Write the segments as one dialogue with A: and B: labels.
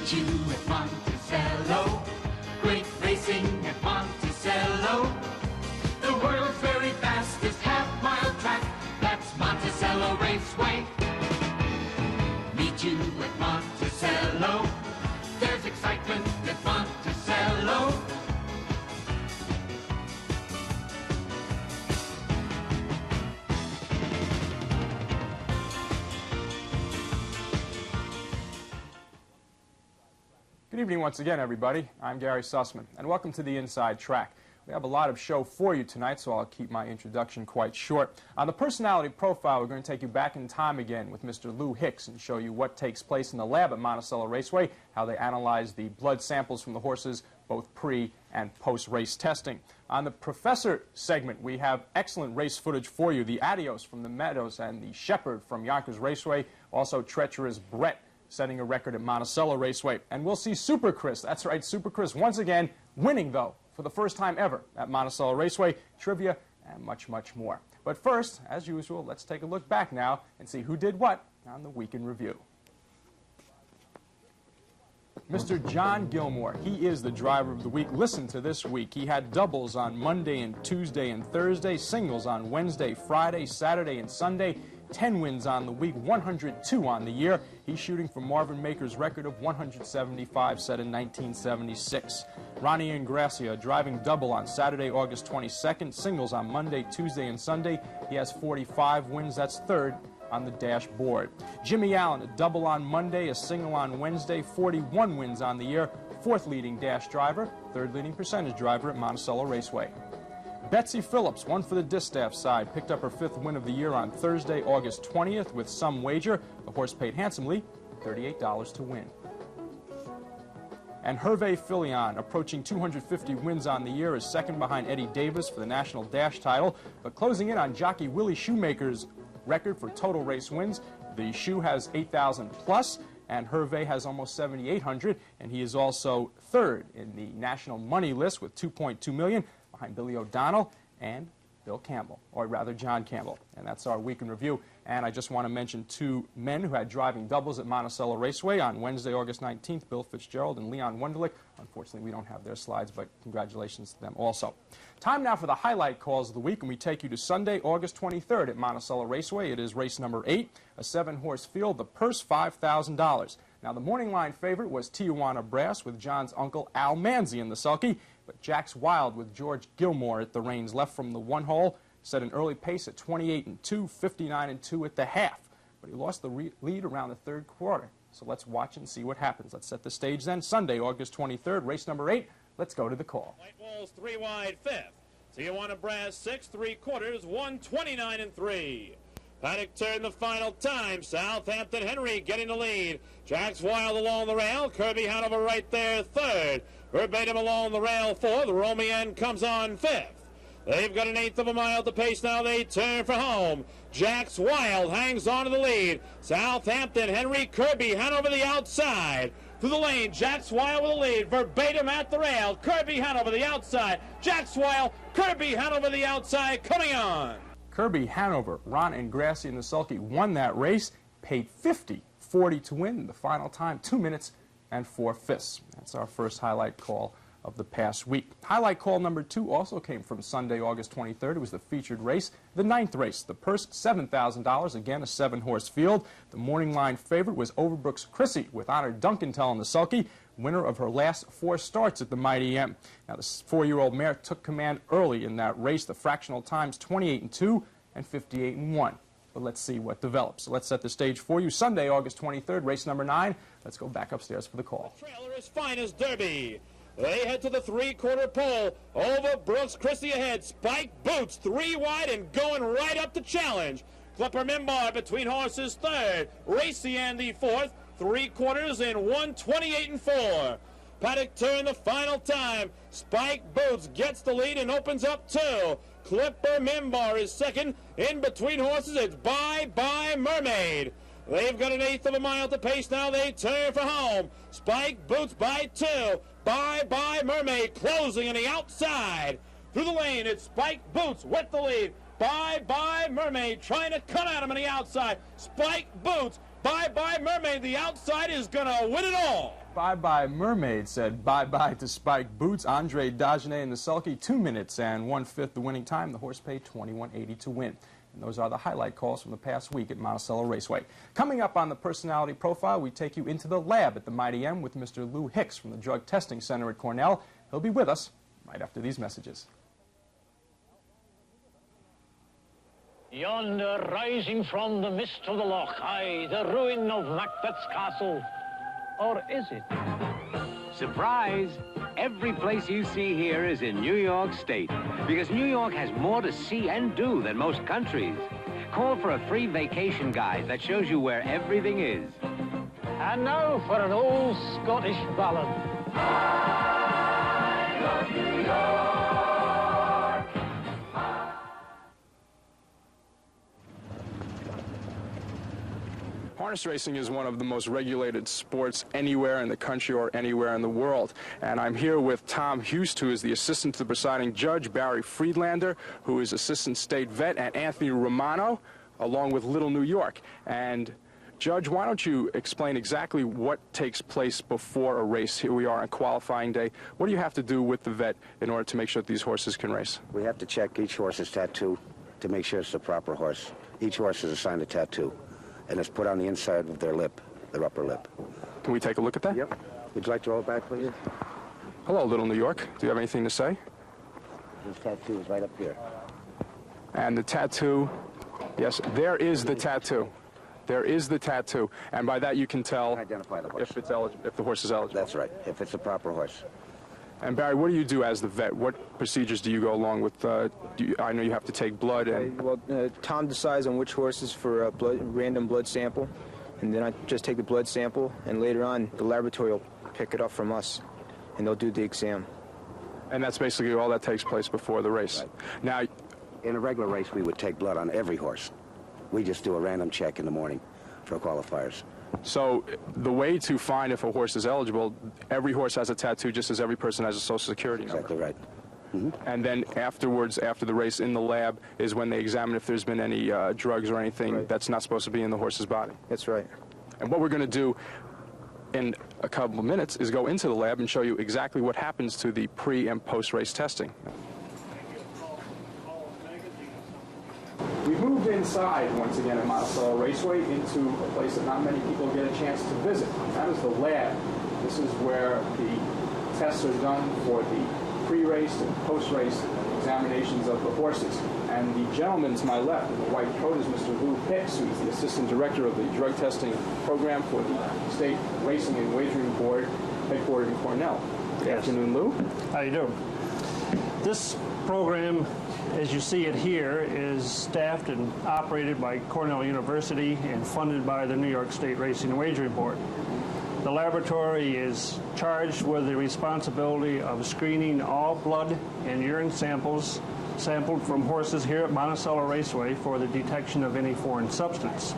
A: Meet you at Monticello. Great racing at Monticello. The world's very fastest half-mile track. That's Monticello Raceway. Meet you at Monticello. There's excitement at Monticello.
B: Good evening once again, everybody. I'm Gary Sussman, and welcome to the Inside Track. We have a lot of show for you tonight, so I'll keep my introduction quite short. On the personality profile, we're going to take you back in time again with Mr. Lou Hicks and show you what takes place in the lab at Monticello Raceway, how they analyze the blood samples from the horses, both pre- and post-race testing. On the Professor segment, we have excellent race footage for you. The Adios from the Meadows and the Shepherd from Yonkers Raceway, also Treacherous Brett, setting a record at Monticello Raceway. And we'll see Super Chris, that's right, Super Chris once again, winning though, for the first time ever at Monticello Raceway, trivia, and much, much more. But first, as usual, let's take a look back now and see who did what on the Week in Review. Mr. John Gilmore, he is the driver of the week. Listen to this week. He had doubles on Monday and Tuesday and Thursday, singles on Wednesday, Friday, Saturday, and Sunday. 10 wins on the week, 102 on the year. He's shooting for Marvin Maker's record of 175 set in 1976. Ronnie Ingracia driving double on Saturday, August 22nd, singles on Monday, Tuesday, and Sunday. He has 45 wins. That's third on the dashboard. Jimmy Allen, a double on Monday, a single on Wednesday, 41 wins on the year. Fourth leading dash driver, third leading percentage driver at Monticello Raceway. Betsy Phillips, one for the distaff side, picked up her fifth win of the year on Thursday, August 20th with some wager. The horse paid handsomely, $38 to win. And Hervé Filion, approaching 250 wins on the year, is second behind Eddie Davis for the National Dash title, but closing in on jockey Willie Shoemaker's record for total race wins. The Shoe has 8,000 plus, and Hervé has almost 7,800, and he is also third in the national money list with 2.2 million. Behind Billy O'Donnell and Bill Campbell, or rather John Campbell. And that's our Week in Review. And I just want to mention two men who had driving doubles at Monticello Raceway on Wednesday, August 19th, Bill Fitzgerald and Leon Wunderlich. Unfortunately, we don't have their slides, but congratulations to them also. Time now for the highlight calls of the week, and we take you to Sunday, August 23rd at Monticello Raceway. It is race number 8, a 7-horse field, the purse $5,000. Now, the morning line favorite was Tijuana Brass with John's uncle Al Manzi in the sulky, but Jack's Wild with George Gilmore at the reins left from the one hole set an early pace at 28-2, 59-2 at the half. But he lost the lead around the third quarter. So let's watch and see what happens. Let's set the stage then. Sunday, August 23rd, race number 8. Let's go to the call.
C: White Walls 3 wide, 5th. Tijuana Brass 6 3/4, 129-3. Paddock turn the final time. Southampton Henry getting the lead. Jack's Wild along the rail. Kirby Hanover right there, 3rd. Verbatim along the rail, 4th. Romien comes on 5th. They've got an 1/8 of a mile to pace now. They turn for home. Jack's Wild hangs on to the lead. Southampton Henry, Kirby Hanover the outside. Through the lane, Jack's Wild with the lead. Verbatim at the rail. Kirby Hanover the outside. Jack's Wild, Kirby Hanover the outside coming on.
B: Kirby Hanover, Ron Ingracia in the sulky, won that race, paid $50.40 to win. The final time, 2 minutes and 4/5. That's our first highlight call of the past week. Highlight call number 2 also came from Sunday, August 23rd. It was the featured race, the 9th race. The purse, $7,000, again a 7-horse field. The morning line favorite was Overbrook's Chrissy with Honor Duncantel in the sulky, winner of her last 4 starts at the Mighty M. Now, the 4-year-old mare took command early in that race. The fractional times 28-2 and 58-1. But let's see what develops. So let's set the stage for you. Sunday, August 23rd, race number 9. Let's go back upstairs for the call.
C: The trailer is fine as Derby. They head to the 3/4 pole. Overbrook's Chrissy ahead. Spike Boots 3 wide and going right up to challenge. Clipper Mimbar between horses 3rd. Racy Andy 4th. 3/4 in 128-4. Paddock turn the final time. Spike Boots gets the lead and opens up 2. Clipper Mimbar is second. In between horses, it's Bye Bye Mermaid. They've got an 1/8 of a mile to pace now. They turn for home. Spike Boots by 2. Bye Bye Mermaid closing on the outside. Through the lane, it's Spike Boots with the lead. Bye Bye Mermaid trying to cut at him on the outside. Spike Boots. Bye Bye Mermaid. The outside is going to win it all.
B: Bye-bye Mermaid said bye-bye to Spike Boots. Andre Dagenet in the sulky, 2 minutes and 1/5 the winning time. The horse paid $21.80 to win. And those are the highlight calls from the past week at Monticello Raceway. Coming up on the personality profile, we take you into the lab at the Mighty M with Mr. Lou Hicks from the Drug Testing Center at Cornell. He'll be with us right after these messages.
D: Yonder, rising from the mist of the loch, aye, the ruin of Macbeth's castle. Or is it?
E: Surprise! Every place you see here is in New York State, because New York has more to see and do than most countries. Call for a free vacation guide that shows you where everything is.
D: And now for an old Scottish ballad.
A: I love New York.
B: Harness racing is one of the most regulated sports anywhere in the country or anywhere in the world. And I'm here with Tom Hust, who is the assistant to the presiding judge, Barry Friedlander, who is assistant state vet, and Anthony Romano, along with Little New York. And Judge, why don't you explain exactly what takes place before a race? Here we are on qualifying day. What do you have to do with the vet in order to make sure that these horses can race?
F: We have to check each horse's tattoo to make sure it's the proper horse. Each horse is assigned a tattoo, and it's put on the inside of their lip, their upper lip.
B: Can we take a look at that?
F: Yep. Would you like to roll it back, please?
B: Hello, Little New York. Do you have anything to say?
F: This tattoo is right up here.
B: And the tattoo, yes, there is the tattoo. There is the tattoo, and by that you can tell
F: Identify the horse.
B: if the horse is eligible.
F: That's right, if it's a proper horse.
B: And Barry, what do you do as the vet? What procedures do you go along with? I know you have to take blood. And
G: Tom decides on which horses for a random blood sample, and then I just take the blood sample, and later on the laboratory will pick it up from us, and they'll do the exam.
B: And that's basically all that takes place before the race.
F: Right.
B: Now,
F: In a regular race, we would take blood on every horse. We just do a random check in the morning for qualifiers.
B: so the way to find if a horse is eligible, every horse has a tattoo just as every person has a Social Security number.
F: Exactly right.
B: And then afterwards, after the race in the lab, is when they examine if there's been any drugs or anything
G: Right.
B: that's not supposed to be in the horse's body.
G: That's right.
B: And what we're going to do in a couple of minutes is go into the lab and show you exactly what happens to the pre- and post-race testing. We moved inside once again at Monticello Raceway into a place that not many people get a chance to visit. That is the lab. This is where the tests are done for the pre-race and post-race examinations of the horses. And the gentleman to my left in the white coat is Mr. Lou Hicks, who is the assistant director of the drug testing program for the State Racing and Wagering Board, headquartered in Cornell. Good afternoon, Lou.
H: How you doing? This program, as you see it here, is staffed and operated by Cornell University and funded by the New York State Racing and Wagering Board. The laboratory is charged with the responsibility of screening all blood and urine samples sampled from horses here at Monticello Raceway for the detection of any foreign substance.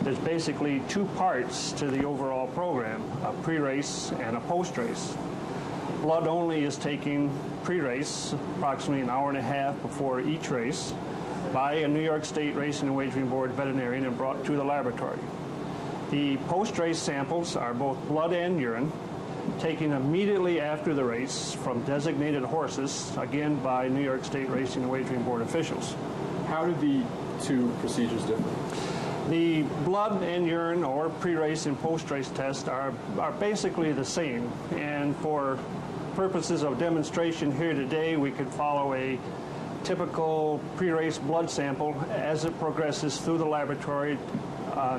H: There's basically two parts to the overall program, a pre-race and a post-race. Blood only is taken pre-race, approximately an hour and a half before each race, by a New York State Racing and Wagering Board veterinarian and brought to the laboratory. The post-race samples are both blood and urine, taken immediately after the race from designated horses, again by New York State Racing and Wagering Board officials.
B: How do the two procedures differ?
H: The blood and urine, or pre-race and post-race tests, are basically the same, and for purposes of demonstration here today, we could follow a typical pre-race blood sample as it progresses through the laboratory,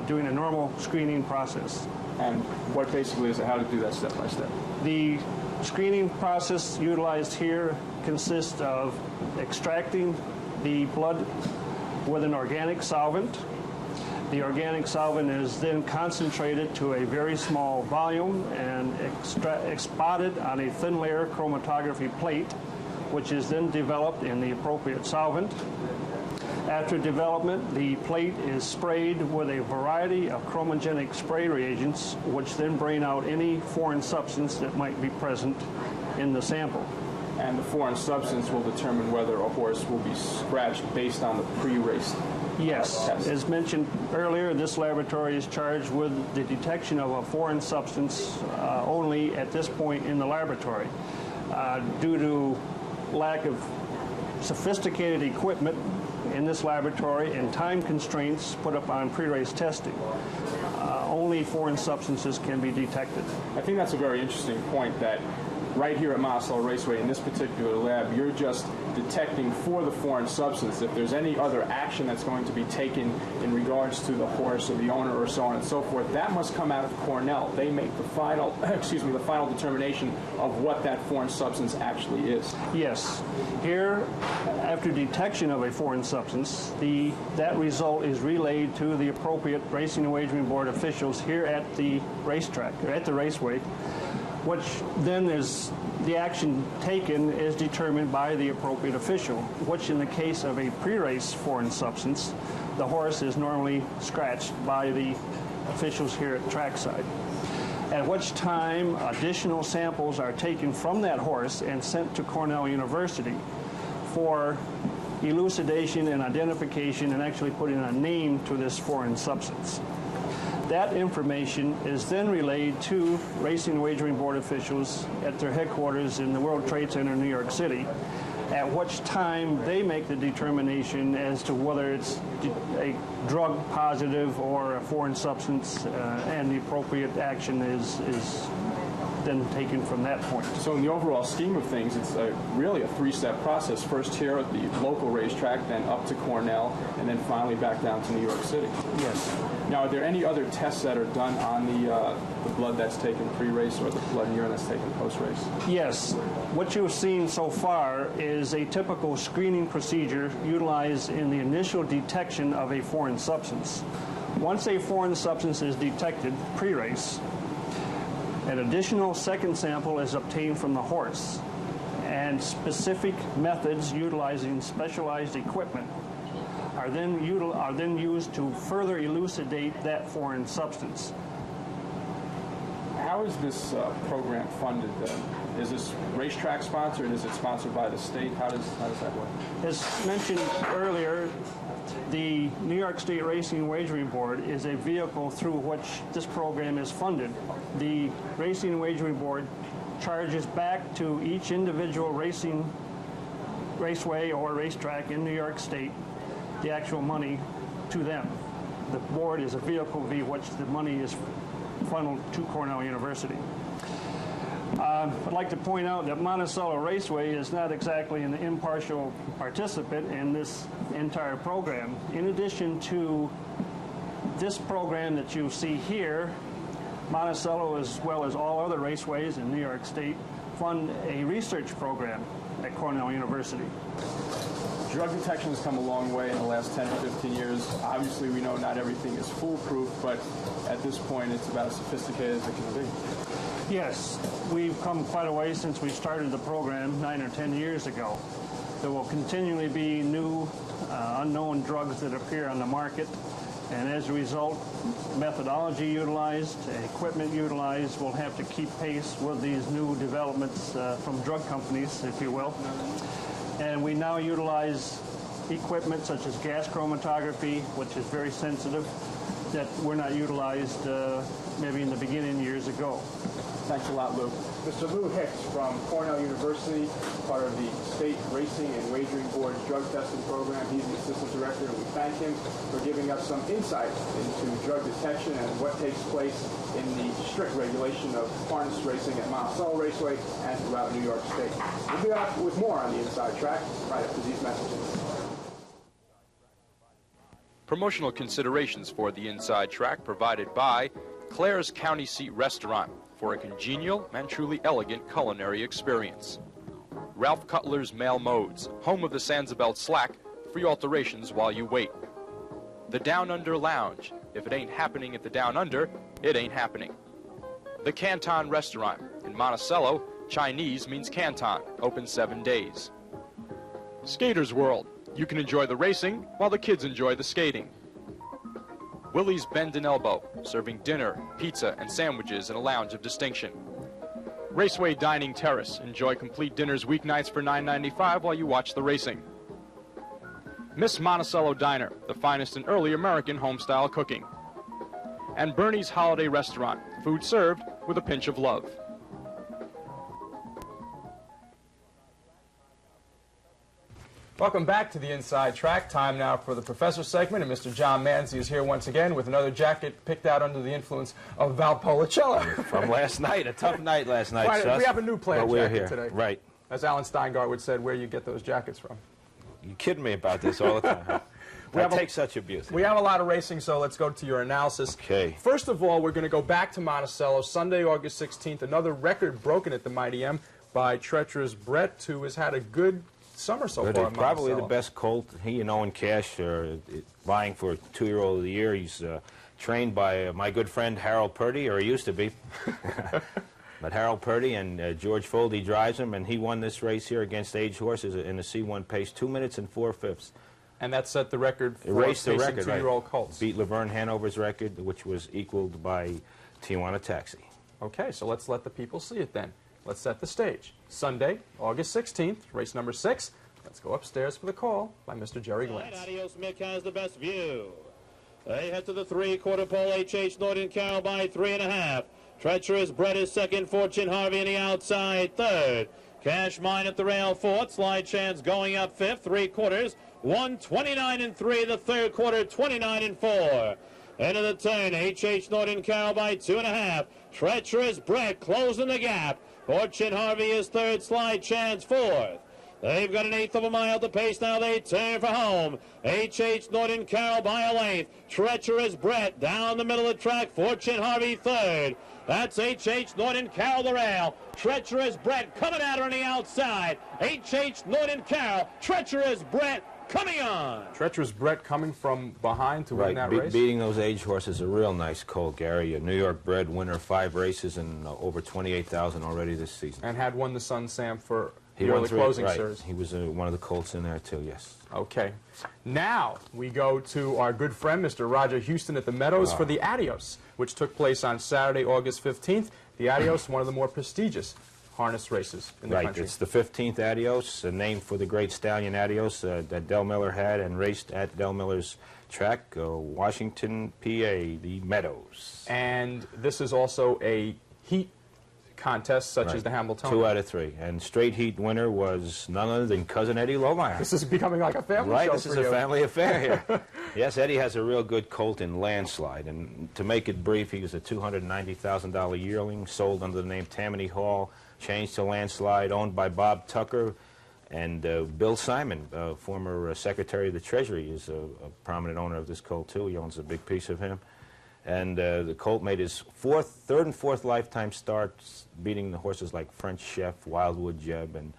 H: doing a normal screening process.
B: And what basically is it, how to do that step by step?
H: The screening process utilized here consists of extracting the blood with an organic solvent. The organic solvent is then concentrated to a very small volume and spotted on a thin layer chromatography plate, which is then developed in the appropriate solvent. After development, the plate is sprayed with a variety of chromogenic spray reagents, which then bring out any foreign substance that might be present in the sample.
B: And the foreign substance will determine whether a horse will be scratched based on the pre-race
H: Yes. As mentioned earlier, this laboratory is charged with the detection of a foreign substance only at this point in the laboratory. Due to lack of sophisticated equipment in this laboratory and time constraints put up on pre-race testing, only foreign substances can be detected.
B: I think that's a very interesting point, that right here at Monticello Raceway in this particular lab, you're just detecting for the foreign substance. If there's any other action that's going to be taken in regards to the horse or the owner or so on and so forth, that must come out of Cornell. They make the final, the final determination of what that foreign substance actually is.
H: Yes. Here, after detection of a foreign substance, that result is relayed to the appropriate Racing and Wagering Board officials here at the racetrack, or at the raceway, which then is the action taken is determined by the appropriate official, which in the case of a pre-race foreign substance, the horse is normally scratched by the officials here at trackside. At which time additional samples are taken from that horse and sent to Cornell University for elucidation and identification and actually putting a name to this foreign substance. That information is then relayed to Racing and Wagering Board officials at their headquarters in the World Trade Center in New York City, at which time they make the determination as to whether it's a drug positive or a foreign substance, and the appropriate action is then taken from that point.
B: So in the overall scheme of things, it's really a three-step process. First here at the local racetrack, then up to Cornell, and then finally back down to New York City.
H: Yes.
B: Now, are there any other tests that are done on the blood that's taken pre-race or the blood and urine that's taken post-race?
H: Yes. What you've seen so far is a typical screening procedure utilized in the initial detection of a foreign substance. Once a foreign substance is detected pre-race, an additional second sample is obtained from the horse, and specific methods utilizing specialized equipment are then used to further elucidate that foreign substance.
B: How is this program funded then? Is this racetrack sponsored? Is it sponsored by the state? How does that work?
H: As mentioned earlier, the New York State Racing and Wagering Board is a vehicle through which this program is funded. The Racing and Wagering Board charges back to each individual raceway or racetrack in New York State the actual money to them. The board is a vehicle via which the money is funneled to Cornell University. I'd like to point out that Monticello Raceway is not exactly an impartial participant in this entire program. In addition to this program that you see here, Monticello, as well as all other raceways in New York State, fund a research program at Cornell University.
B: Drug detection has come a long way in the last 10 to 15 years. Obviously, we know not everything is foolproof, but at this point, it's about as sophisticated as it can be.
H: Yes, we've come quite a way since we started the program 9 or 10 years ago. There will continually be new unknown drugs that appear on the market, and as a result, methodology utilized, equipment utilized will have to keep pace with these new developments from drug companies, if you will. And we now utilize equipment such as gas chromatography, which is very sensitive, that were not utilized maybe in the beginning years ago.
B: Thanks a lot, Lou. Mr. Lou Hicks from Cornell University, part of the State Racing and Wagering Board's drug testing program. He's the assistant director, and we thank him for giving us some insight into drug detection and what takes place in the strict regulation of harness racing at Monticello Raceway and throughout New York State. We'll be back with more on the Inside Track right after these messages.
I: Promotional considerations for the Inside Track provided by Claire's County Seat Restaurant for a congenial and truly elegant culinary experience. Ralph Cutler's Mail Modes, home of the Sandsabelt Slack, free alterations while you wait. The Down Under Lounge, if it ain't happening at the Down Under, it ain't happening. The Canton Restaurant, in Monticello, Chinese means Canton, open 7 days. Skaters World, you can enjoy the racing while the kids enjoy the skating. Willie's Bend and Elbow, serving dinner, pizza, and sandwiches in a lounge of distinction. Raceway Dining Terrace, enjoy complete dinners weeknights for $9.95 while you watch the racing.
B: Miss Monticello Diner, the finest in early American home-style cooking. And Bernie's Holiday Restaurant, food served with a pinch of love. Welcome back to the Inside Track. Time now for the Professor segment, and Mr. John Manzi is here once again with another jacket picked out under the influence of Valpolicella.
J: From last night, a tough night last night,
B: Right, we have a new plaid jacket
J: here
B: today.
J: Right.
B: As Alan Steingart would said, where you get those jackets from.
J: You kidding me about this all the time, huh? I take such abuse.
B: We have a lot of racing, so let's go to your analysis.
J: Okay.
B: First of all, we're going to go back to Monticello, Sunday, August 16th. Another record broken at the Mighty M by treacherous Brett, who has had a good summer so far at
J: Probably
B: Monticello.
J: the best colt. He and Owen Cash are vying for 2-year-old of the year. He's trained by my good friend Harold Purdy, or he used to be. But Harold Purdy and George Foldy drives him, and he won this race here against age horses in the C1 pace, 2 minutes and 4/5.
B: And that set the record for
J: Erased the
B: pacing
J: record,
B: 2-year-old colts.
J: Beat Laverne Hanover's record, which was equaled by Tijuana Taxi.
B: Okay, so let's let the people see it then. Let's set the stage. Sunday, August 16th, race number 6. Let's go upstairs for the call by Mr. Jerry Glantz.
C: Adios Mick has the best view. They head to the 3/4 pole. H.H. Norton Carroll by 3.5. Treacherous Brett is second. Fortune Harvey on the outside third. Cash Mine at the rail fourth. Slide Chance going up fifth. 3/4. 1:29 and 3. The third quarter 29 and 4. End of the turn. H.H. Norton Carroll by 2.5. Treacherous Brett closing the gap. Fortune Harvey is third. Slide Chance fourth. They've got an eighth of a mile to pace now. They turn for home. H.H. Norton Carroll by a length. Treacherous Brett down the middle of the track. Fortune Harvey third. That's H.H. Norton Carroll the rail. Treacherous Brett coming at her on the outside. H.H. Norton Carroll. Treacherous Brett coming on.
B: Treacherous Brett coming from behind to win that race.
J: Beating those age horses, a real nice colt, Gary. A New York bred winner, 5 races and over 28,000 already this season.
B: And had won the Sun Sam for
J: He
B: the
J: won
B: early
J: 3,
B: closing
J: right.
B: series.
J: He was one of the colts in there too, yes.
B: Okay. Now we go to our good friend, Mr. Roger Houston at the Meadows for the Adios, which took place on Saturday, August 15th. The Adios, one of the more prestigious harness races in the country.
J: It's the 15th Adios, named for the great stallion Adios that Del Miller had and raced at Del Miller's track, Washington, PA, the Meadows.
B: And this is also a heat contest, such as the Hambletonian.
J: 2 out of 3. And straight heat winner was none other than Cousin Eddie Lohmeyer.
B: This is becoming like a family show
J: Right, this
B: for
J: is
B: you.
J: a family affair here. Yes, Eddie has a real good colt in Landslide. And to make it brief, he was a $290,000 yearling, sold under the name Tammany Hall, changed to Landslide, owned by Bob Tucker. And Bill Simon, former Secretary of the Treasury, is a prominent owner of this colt, too. He owns a big piece of him. And the colt made his third and fourth lifetime starts, beating the horses like French Chef, Wildwood Jeb, and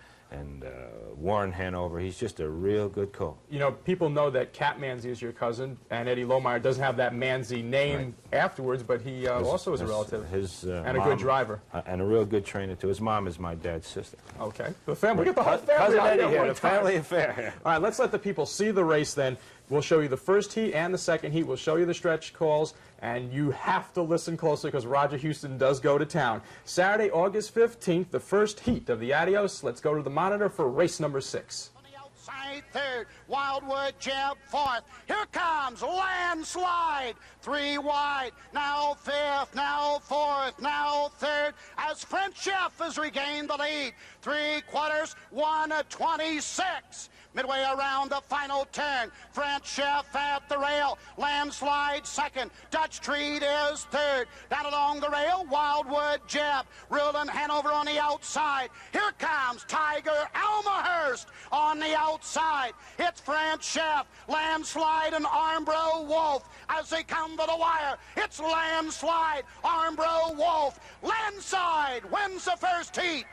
J: Warren Hanover. He's just a real good colt.
B: You know, people know that Cat Manzi is your cousin, and Eddie Lohmeyer doesn't have that Manzi name afterwards, but he also is a relative and a good driver.
J: And a real good trainer, too. His mom is my dad's sister.
B: Okay. The family, get the whole family
J: Cousin
B: out
J: Eddie
B: here
J: here,
B: one
J: the
B: time.
J: family affair.
B: All right, let's let the people see the race then. We'll show you the first heat and the second heat. We'll show you the stretch calls, and you have to listen closely because Roger Houston does go to town. Saturday, August 15th, the first heat of the Adios. Let's go to the monitor for race number 6.
K: Outside third, Wildwood Jeb fourth. Here comes Landslide, 3 wide. Now fifth, now fourth, now third. As French Chef has regained the lead. 3/4, 1:26. Midway around the final turn, French Chef at the rail, Landslide second, Dutch Treat is third. Down along the rail, Wildwood Jeb, Rulin Hanover on the outside. Here comes Tiger Almahurst on the outside. It's French Chef, Landslide, and Armbro Wolf as they come to the wire. It's Landslide, Armbro Wolf. Landslide wins the first heat.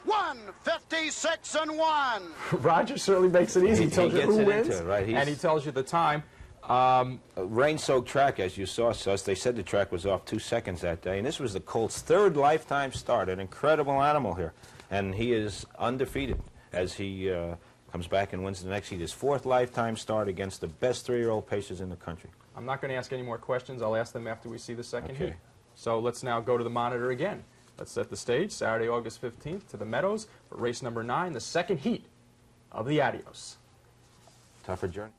K: 1:56-1.
B: Roger certainly makes it easy. He tells you who wins,
J: and
B: he tells you the time.
J: Rain-soaked track, as you saw, Sus. They said the track was off 2 seconds that day, and this was the colt's 3rd lifetime start. An incredible animal here, and he is undefeated as he comes back and wins the next heat. His 4th lifetime start against the best 3-year-old pacers in the country.
B: I'm not going to ask any more questions. I'll ask them after we see the second
J: Okay.
B: heat. So let's now go to the monitor again. Let's set the stage, Saturday, August 15th, to the Meadows for race number 9, the second heat of the Adios.
J: Tougher journey.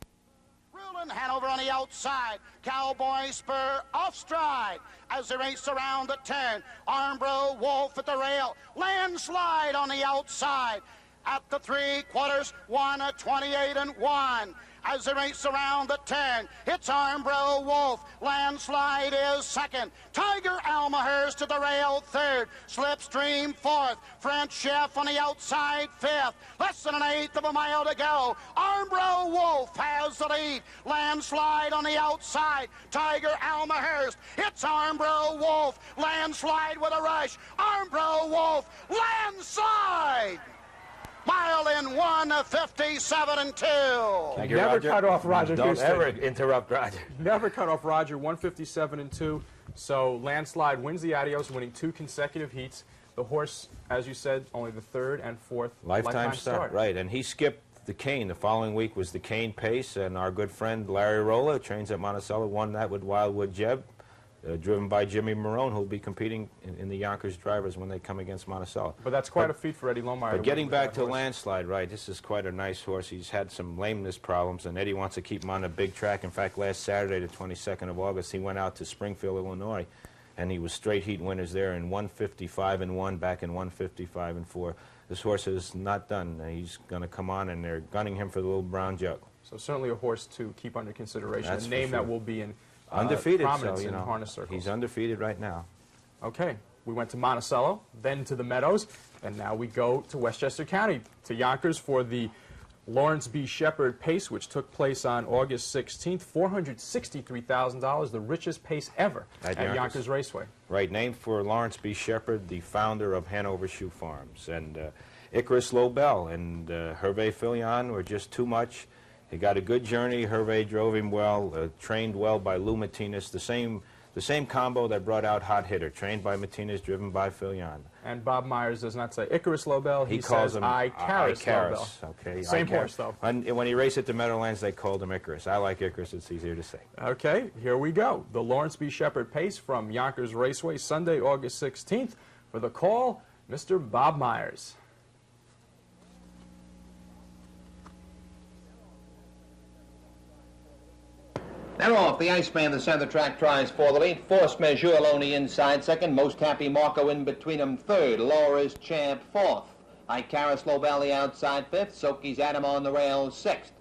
K: 7, Hanover on the outside. Cowboy Spur off stride as they race around the turn. Armbro Wolf at the rail. Landslide on the outside. At the 3/4, 1:28.1. As they race around the turn, it's Armbro Wolf. Landslide is second. Tiger Almahurst to the rail third. Slipstream fourth. French Chef on the outside fifth. Less than an eighth of a mile to go. Armbro Wolf has the lead. Landslide on the outside. Tiger Almahurst. It's Armbro Wolf. Landslide with a rush. Armbro Wolf. Landslide! Mile in 1:57.2.
J: Thank you,
B: Never
J: Roger.
B: cut off Roger
J: Don't
B: Houston.
J: ever interrupt Roger.
B: Never cut off Roger, 1:57.2. So Landslide wins the Adios, winning 2 consecutive heats. The horse, as you said, only the 3rd and 4th
J: Lifetime start, right. And he skipped the Cane. The following week was the Cane Pace, and our good friend Larry Rolla, who trains at Monticello, won that with Wildwood Jeb, driven by Jimmy Marone, who will be competing in the Yonkers drivers when they come against Monticello.
B: But that's quite a feat for Eddie Lohmeyer.
J: But getting back to Landslide, right, this is quite a nice horse. He's had some lameness problems, and Eddie wants to keep him on a big track. In fact, last Saturday, the 22nd of August, he went out to Springfield, Illinois, and he was straight heat winners there in 1:55.1, back in 1:55.4. This horse is not done. He's going to come on, and they're gunning him for the Little Brown Jug.
B: So certainly a horse to keep under consideration.
J: That's
B: a name
J: for sure.
B: that will be in
J: Undefeated,
B: prominence
J: so,
B: in harness circles.
J: he's undefeated right now.
B: Okay, we went to Monticello, then to the Meadows, and now we go to Westchester County, to Yonkers for the Lawrence B. Shepard Pace, which took place on August 16th, $463,000, the richest pace ever at Yonkers Raceway.
J: Right, named for Lawrence B. Shepard, the founder of Hanover Shoe Farms. And Icarus Lobel and Hervé Filion were just too much. He got a good journey. Hervé drove him well, trained well by Lou Martinez, the same combo that brought out Hot Hitter, trained by Martinez, driven by Filion.
B: And Bob Myers does not say Icarus Lobel, he
J: calls
B: says
J: him
B: Icarus Lobel.
J: Okay,
B: Same
J: Icarus.
B: horse, though.
J: And when he raced at the Meadowlands, they called him Icarus. I like Icarus, it's easier to say.
B: Okay, here we go. The Lawrence B. Shepard Pace from Yonkers Raceway, Sunday, August 16th. For the call, Mr. Bob Myers.
L: Now off, the Iceman, the center track, tries for the lead. Force Majeure Loney inside second. Most Happy Marco in between them third. Laura's Champ fourth. Icarus Lobel the outside fifth. Soki's Adam on the rails sixth.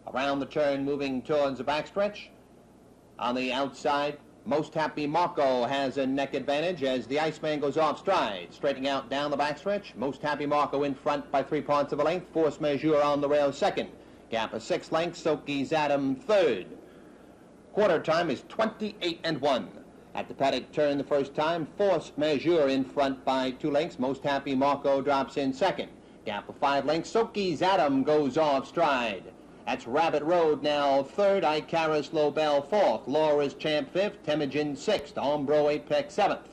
L: Around the turn, moving towards the backstretch. On the outside, Most Happy Marco has a neck advantage as the Iceman goes off stride. Straightening out down the backstretch. Most Happy Marco in front by 3/4 of a length. Force Majeure on the rails second. Gap of 6 lengths. Soki's Adam third. Quarter time is 28.1. At the paddock turn the first time, Force Majeure in front by 2 lengths. Most Happy Marco drops in second. Gap of 5 lengths. Soki's Adam goes off stride. That's Rabbit Road now third. Icarus Lobel fourth. Laura's Champ fifth. Temujin sixth. Ombro Apex seventh.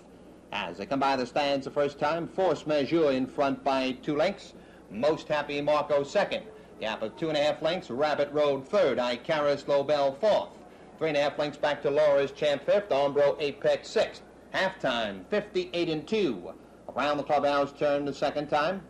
L: As they come by the stands the first time, Force Majeure in front by 2 lengths. Most Happy Marco second. Gap of 2.5 lengths. Rabbit Road third. Icarus Lobel fourth. 3.5 lengths back to Laura's Champ fifth. Ombro Apex sixth. Halftime 58.2. Around the clubhouse turn the second time.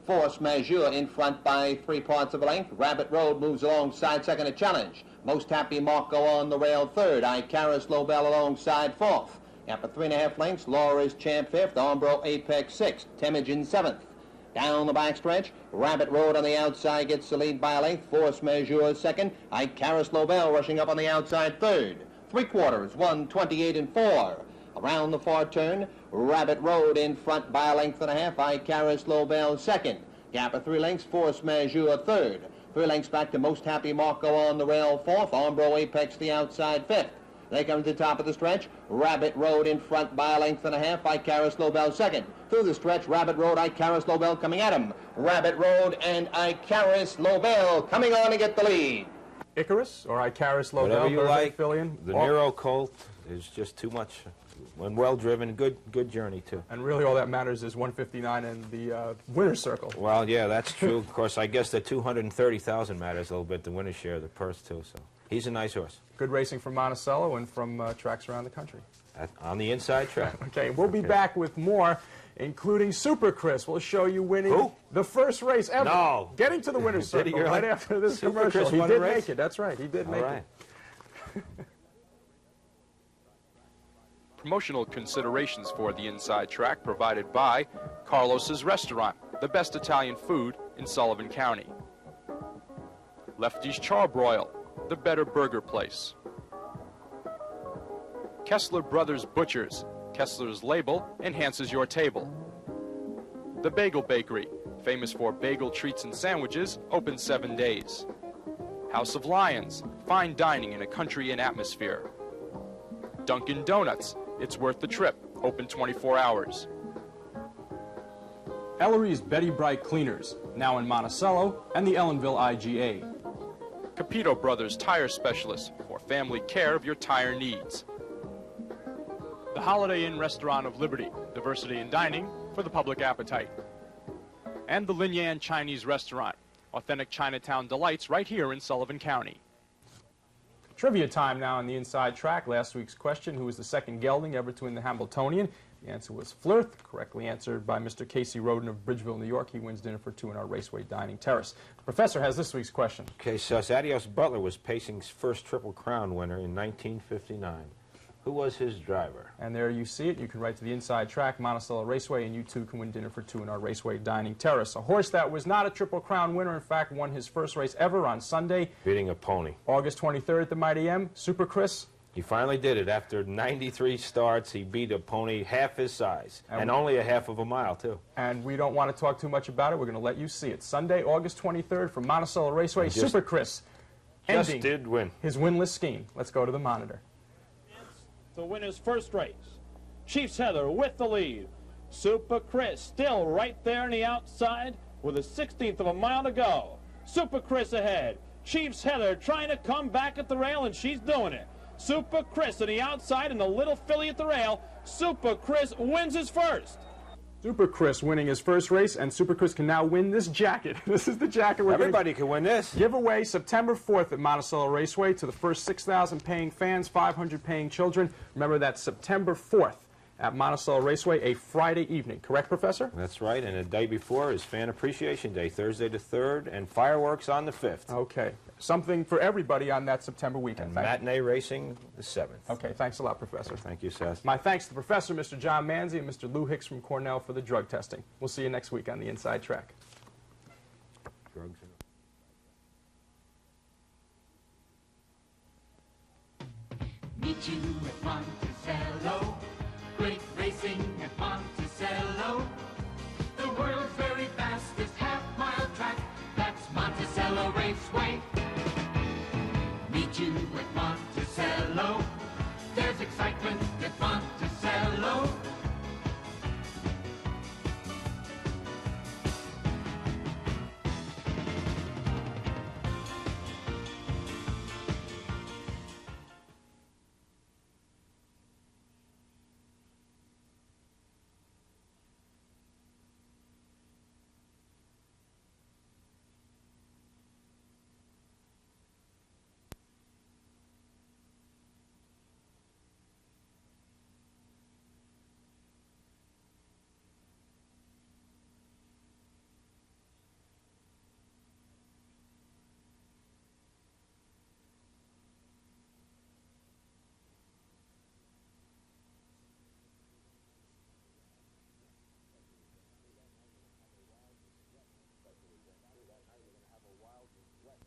L: Force Majeure in front by 3/4 of a length. Rabbit Road moves alongside second at challenge. Most Happy Marco on the rail third. Icarus Lobel alongside fourth. Gap of 3.5 lengths. Laura's Champ fifth. Ombro Apex sixth. Temujin seventh. Down the backstretch, Rabbit Road on the outside gets the lead by a length. Force Majeure second. Icarus Lobel rushing up on the outside third. 3/4, 1:28.4. Around the far turn, Rabbit Road in front by a length and a half. Icarus Lobel second. Gap of 3 lengths. Force Majeure third. 3 lengths back to Most Happy Marco on the rail fourth. Ombro Apex the outside fifth. They come to the top of the stretch. Rabbit Road in front by a length and a half. Icarus Lobel second. Through the stretch, Rabbit Road, Icarus Lobel coming at him. Rabbit Road and Icarus Lobel coming on to get the lead.
B: Icarus or Icarus Lobel?
J: Whatever you like.
B: Filion?
J: The Nero Colt is just too much. When well driven, good journey too.
B: And really all that matters is 159 and the winner's circle.
J: Well, yeah, that's true. Of course, I guess the 230,000 matters a little bit, the winner's share of the purse too. So. He's a nice horse.
B: Good racing from Monticello and from tracks around the country.
J: On the inside track.
B: Okay, we'll be back with more, including Super Chris. We'll show you winning the first race ever.
J: No.
B: Getting to the winner's circle
J: really?
B: right after this
J: Super
B: commercial.
J: Chris
B: He
J: won a
B: did
J: race?
B: make it. That's right. He did make it.
I: Promotional considerations for the inside track provided by Carlos's Restaurant, the best Italian food in Sullivan County. Lefty's Charbroil, the better burger place. Kessler Brothers Butchers, Kessler's label enhances your table. The Bagel Bakery, famous for bagel treats and sandwiches, open 7 days. House of Lions, fine dining in a country inn atmosphere. Dunkin' Donuts, it's worth the trip, open 24 hours.
B: Ellery's Betty Bright Cleaners, now in Monticello and the Ellenville IGA.
I: Capito Brothers Tire Specialists, for family care of your tire needs. The Holiday Inn Restaurant of Liberty, diversity in dining for the public appetite. And the Lin Yan Chinese Restaurant, authentic Chinatown delights right here in Sullivan County.
B: Trivia time now on the inside track. Last week's question, who was the second gelding ever to win the Hambletonian? The answer was Flirth, correctly answered by Mr. Casey Roden of Bridgeville, New York. He wins dinner for two in our Raceway Dining Terrace. The professor has this week's question.
J: Okay, so Adios Butler was Pacing's first Triple Crown winner in 1959. Who was his driver?
B: And there you see it. You can write to the inside track, Monticello Raceway, and you too can win dinner for two in our Raceway Dining Terrace. A horse that was not a Triple Crown winner, in fact, won his first race ever on Sunday.
J: Beating a pony.
B: August 23rd at the Mighty M. Super Chris.
J: He finally did it. After 93 starts, he beat a pony half his size, and only a half of a mile, too.
B: And we don't want to talk too much about it. We're going to let you see it. Sunday, August 23rd from Monticello Raceway, Super Chris
J: just did win
B: his winless scheme. Let's go to the monitor.
C: To win his first race, Chiefs Heather with the lead. Super Chris still right there on the outside with a 16th of a mile to go. Super Chris ahead. Chiefs Heather trying to come back at the rail, and she's doing it. Super Chris on the outside and the little filly at the rail. Super Chris wins his first.
B: Super Chris winning his first race, and Super Chris can now win this jacket. This is the jacket we're
J: Everybody can win this.
B: Giveaway September 4th at Monticello Raceway to the first 6,000 paying fans, 500 paying children. Remember, that's September 4th at Monticello Raceway, a Friday evening. Correct, Professor?
J: That's right, and the day before is Fan Appreciation Day, Thursday the 3rd, and fireworks on the 5th.
B: Okay. Something for everybody on that September weekend.
J: And matinee racing the 7th.
B: Okay, thanks a lot, Professor.
J: Thank you, Seth.
B: My thanks to the Professor, Mr. John Manzi, and Mr. Lou Hicks from Cornell for the drug testing. We'll see you next week on the Inside Track.
J: Drugs.
A: Meet you at Monticello. Great racing at Monticello. The world's very fastest half-mile track. That's Monticello Raceway. Meet you at Monticello. There's excitement at Monticello.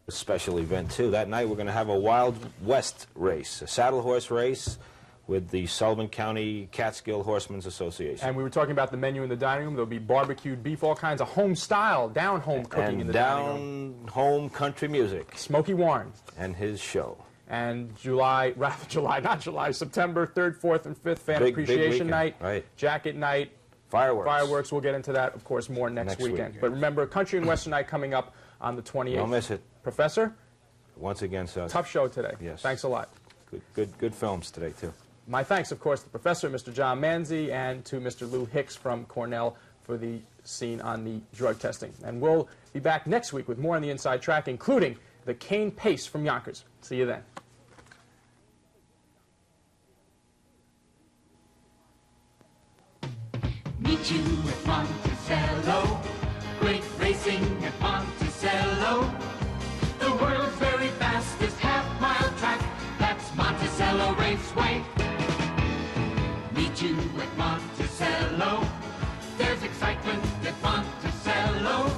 J: A special event, too. That night we're going to have a Wild West race, a saddle horse race with the Sullivan County Catskill Horsemen's Association.
B: And we were talking about the menu in the dining room. There'll be barbecued beef, all kinds of home-style, down-home cooking in the dining room.
J: Down-home country music.
B: Smokey Warren.
J: And his show.
B: And September 3rd, 4th, and 5th, Fan Appreciation Night,
J: right.
B: Jacket Night.
J: Fireworks.
B: We'll get into that, of course, more next weekend. But remember, Country and Western Night coming up on the 28th.
J: Don't miss it.
B: Professor?
J: Once again, Seth.
B: Tough show today.
J: Yes.
B: Thanks a lot.
J: Good films today, too.
B: My thanks, of course, to the Professor, Mr. John Manzi, and to Mr. Lou Hicks from Cornell for the scene on the drug testing. And we'll be back next week with more on the Inside Track, including the Cane Pace from Yonkers. See you then.
A: Meet you at Monticello. Great racing at Monticello. The world's very fastest half-mile track. That's Monticello Raceway. Meet you at Monticello. There's excitement at Monticello.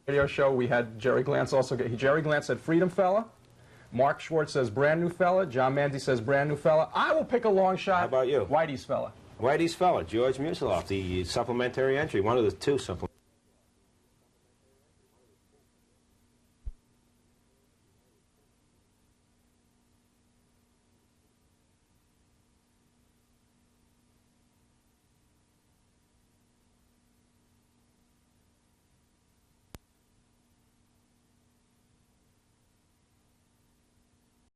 B: Radio show, we had Jerry Glantz also. Jerry Glantz said Freedom Fella. Mark Schwartz says Brand New Fella. John Manzi says Brand New Fella. I will pick a long shot.
J: How about you?
B: Whitey's Fella.
J: Whitey's Fella, George Museloff, the supplementary entry, one of the two supplementary.